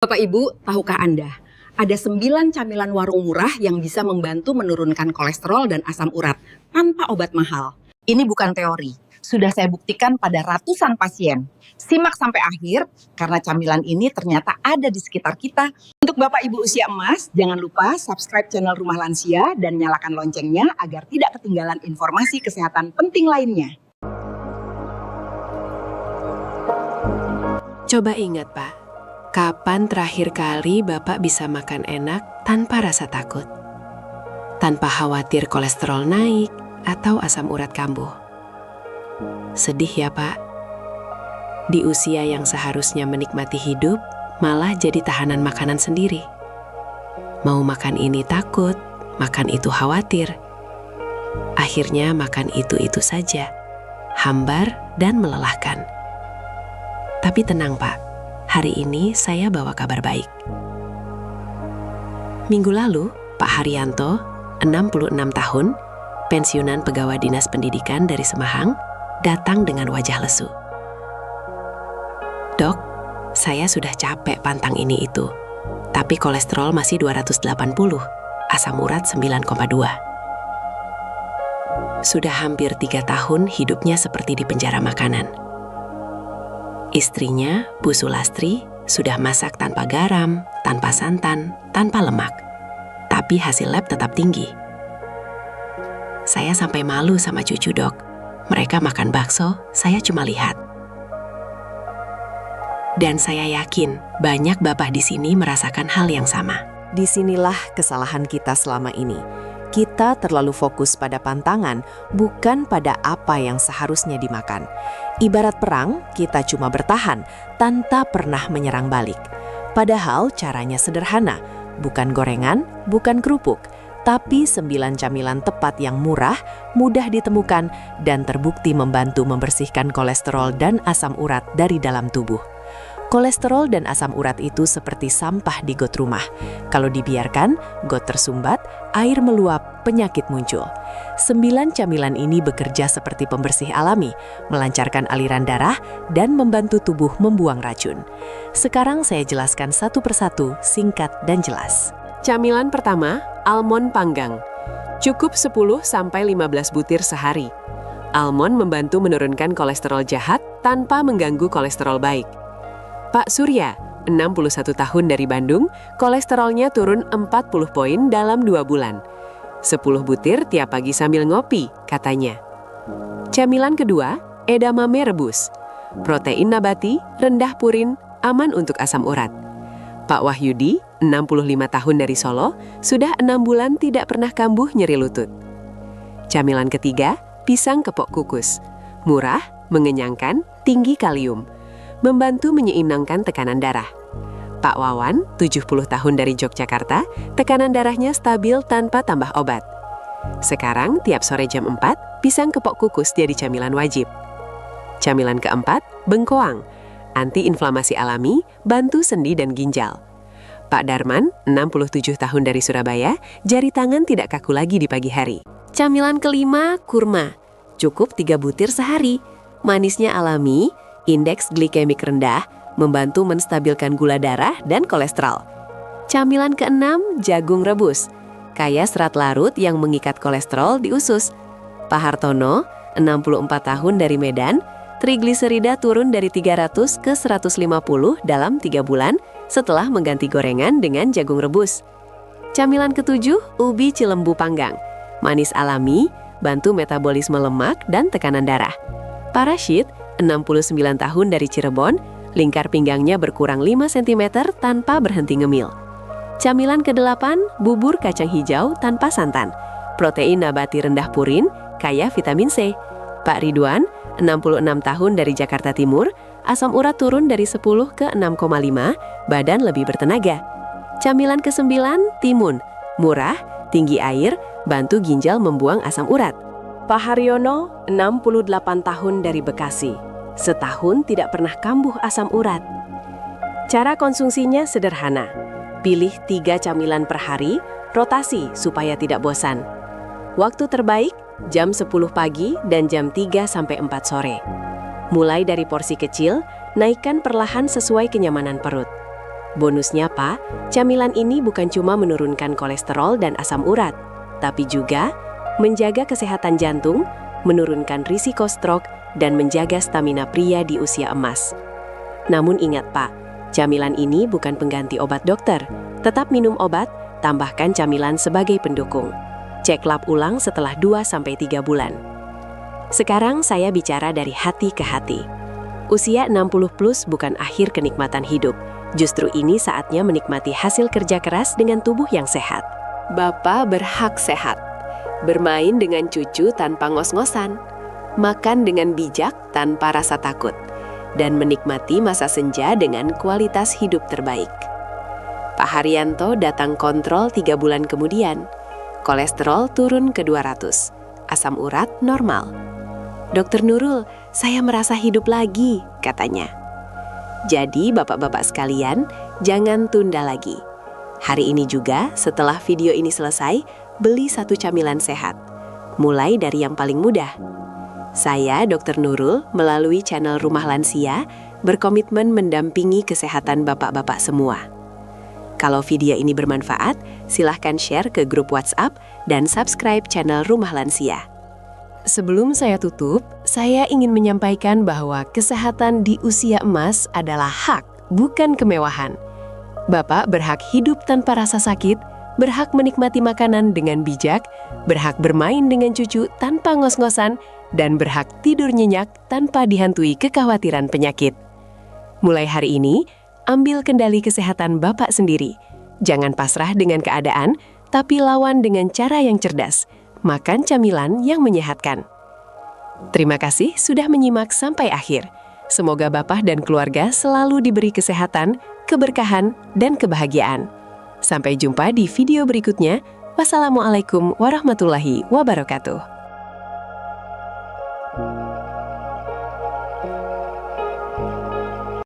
Bapak Ibu, tahukah Anda, ada 9 camilan warung murah yang bisa membantu menurunkan kolesterol dan asam urat tanpa obat mahal. Ini bukan teori, sudah saya buktikan pada ratusan pasien. Simak sampai akhir, karena camilan ini ternyata ada di sekitar kita. Untuk Bapak Ibu usia emas, jangan lupa subscribe channel Rumah Lansia dan nyalakan loncengnya agar tidak ketinggalan informasi kesehatan penting lainnya. Coba ingat, Pak. Kapan terakhir kali Bapak bisa makan enak tanpa rasa takut? Tanpa khawatir kolesterol naik atau asam urat kambuh. Sedih ya, Pak? Di usia yang seharusnya menikmati hidup, malah jadi tahanan makanan sendiri. Mau makan ini takut, makan itu khawatir. Akhirnya makan itu-itu saja, hambar dan melelahkan. Tapi tenang, Pak. Hari ini saya bawa kabar baik. Minggu lalu, Pak Haryanto, 66 tahun, pensiunan pegawai dinas pendidikan dari Semahang, datang dengan wajah lesu. Dok, saya sudah capek pantang ini itu, tapi kolesterol masih 280, asam urat 9,2. Sudah hampir 3 tahun hidupnya seperti di penjara makanan. Istrinya, Bu Sulastri, sudah masak tanpa garam, tanpa santan, tanpa lemak. Tapi hasil lab tetap tinggi. Saya sampai malu sama cucu, Dok. Mereka makan bakso, saya cuma lihat. Dan saya yakin banyak bapak di sini merasakan hal yang sama. Disinilah kesalahan kita selama ini. Kita terlalu fokus pada pantangan, bukan pada apa yang seharusnya dimakan. Ibarat perang, kita cuma bertahan tanpa pernah menyerang balik. Padahal caranya sederhana, bukan gorengan, bukan kerupuk, tapi 9 camilan tepat yang murah, mudah ditemukan, dan terbukti membantu membersihkan kolesterol dan asam urat dari dalam tubuh. Kolesterol dan asam urat itu seperti sampah di got rumah. Kalau dibiarkan, got tersumbat, air meluap, penyakit muncul. 9 camilan ini bekerja seperti pembersih alami, melancarkan aliran darah, dan membantu tubuh membuang racun. Sekarang saya jelaskan satu persatu, singkat dan jelas. Camilan pertama, almond panggang. Cukup 10-15 butir sehari. Almond membantu menurunkan kolesterol jahat tanpa mengganggu kolesterol baik. Pak Surya, 61 tahun dari Bandung, kolesterolnya turun 40 poin dalam 2 bulan. 10 butir tiap pagi sambil ngopi, katanya. Camilan kedua, edamame rebus. Protein nabati, rendah purin, aman untuk asam urat. Pak Wahyudi, 65 tahun dari Solo, sudah 6 bulan tidak pernah kambuh nyeri lutut. Camilan ketiga, pisang kepok kukus. Murah, mengenyangkan, tinggi kalium. Membantu menyeimbangkan tekanan darah. Pak Wawan, 70 tahun dari Yogyakarta, tekanan darahnya stabil tanpa tambah obat. Sekarang, tiap sore jam 4, pisang kepok kukus jadi camilan wajib. Camilan keempat, bengkoang. Anti-inflamasi alami, bantu sendi dan ginjal. Pak Darman, 67 tahun dari Surabaya, jari tangan tidak kaku lagi di pagi hari. Camilan kelima, kurma. Cukup 3 butir sehari. Manisnya alami, indeks glikemik rendah, membantu menstabilkan gula darah dan kolesterol. Camilan keenam, jagung rebus. Kaya serat larut yang mengikat kolesterol di usus. Pak Hartono, 64 tahun dari Medan, trigliserida turun dari 300 ke 150 dalam 3 bulan setelah mengganti gorengan dengan jagung rebus. Camilan ketujuh, ubi cilembu panggang. Manis alami, bantu metabolisme lemak dan tekanan darah. Pak Rashid, 69 tahun dari Cirebon, lingkar pinggangnya berkurang 5 cm tanpa berhenti ngemil. Camilan ke-8, bubur kacang hijau tanpa santan. Protein nabati rendah purin, kaya vitamin C. Pak Ridwan, 66 tahun dari Jakarta Timur, asam urat turun dari 10 ke 6,5, badan lebih bertenaga. Camilan ke-9, timun. Murah, tinggi air, bantu ginjal membuang asam urat. Pak Haryono, 68 tahun dari Bekasi. Setahun tidak pernah kambuh asam urat. Cara konsumsinya sederhana. Pilih 3 camilan per hari, rotasi supaya tidak bosan. Waktu terbaik, jam 10 pagi dan jam 3-4 sore. Mulai dari porsi kecil, naikkan perlahan sesuai kenyamanan perut. Bonusnya, Pak, camilan ini bukan cuma menurunkan kolesterol dan asam urat, tapi juga menjaga kesehatan jantung, menurunkan risiko stroke, dan menjaga stamina pria di usia emas. Namun ingat, Pak, camilan ini bukan pengganti obat dokter. Tetap minum obat, tambahkan camilan sebagai pendukung. Cek lab ulang setelah 2-3 bulan. Sekarang saya bicara dari hati ke hati. Usia 60 plus bukan akhir kenikmatan hidup. Justru ini saatnya menikmati hasil kerja keras dengan tubuh yang sehat. Bapak berhak sehat. Bermain dengan cucu tanpa ngos-ngosan. Makan dengan bijak tanpa rasa takut. Dan menikmati masa senja dengan kualitas hidup terbaik. Pak Haryanto datang kontrol 3 bulan kemudian. Kolesterol turun ke 200. Asam urat normal. Dokter Nurul, saya merasa hidup lagi, katanya. Jadi bapak-bapak sekalian, jangan tunda lagi. Hari ini juga, setelah video ini selesai, beli 1 camilan sehat. Mulai dari yang paling mudah. Saya, Dr. Nurul, melalui channel Rumah Lansia, berkomitmen mendampingi kesehatan bapak-bapak semua. Kalau video ini bermanfaat, silahkan share ke grup WhatsApp dan subscribe channel Rumah Lansia. Sebelum saya tutup, saya ingin menyampaikan bahwa kesehatan di usia emas adalah hak, bukan kemewahan. Bapak berhak hidup tanpa rasa sakit, berhak menikmati makanan dengan bijak, berhak bermain dengan cucu tanpa ngos-ngosan, dan berhak tidur nyenyak tanpa dihantui kekhawatiran penyakit. Mulai hari ini, ambil kendali kesehatan Bapak sendiri. Jangan pasrah dengan keadaan, tapi lawan dengan cara yang cerdas. Makan camilan yang menyehatkan. Terima kasih sudah menyimak sampai akhir. Semoga Bapak dan keluarga selalu diberi kesehatan, keberkahan, dan kebahagiaan. Sampai jumpa di video berikutnya. Wassalamualaikum warahmatullahi wabarakatuh.